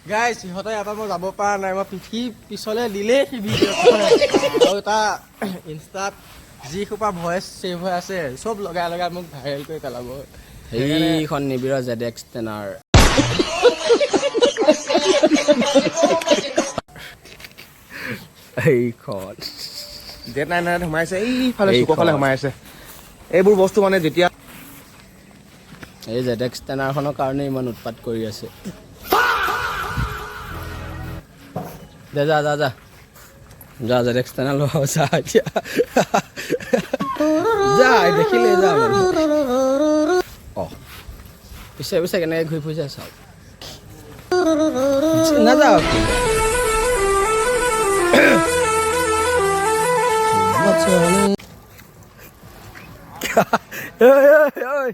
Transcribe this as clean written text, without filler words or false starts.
গাইছ সিহঁতে ইয়াৰ পৰা মই যাব পৰা নাই মই পিছলৈ দিলেই সি ভিডিঅ' আৰু তাৰ ইনষ্টাত যিসোপা ভইচ ছেভ হৈ আছে চব লগাই মোক ভাইৰেল কৰি পেলাব সেইখন নিবিড় ZX টেনাৰ এইখন Z9 সোমাইছে এইফালে চুকৰফালে সোমাই আছে এইবোৰ বস্তু মানে যেতিয়া এই ZX টেনাৰখনৰ কাৰণে ইমান উৎপাত কৰি আছে যা যা যা যা যা ZX টেনাৰ লোৱা যা এতিয়া যা দেখিলে যা অ পিছে পিছে কেনেকৈ ঘূৰি ফুৰিছে চাওক নাযাওঁ ঐ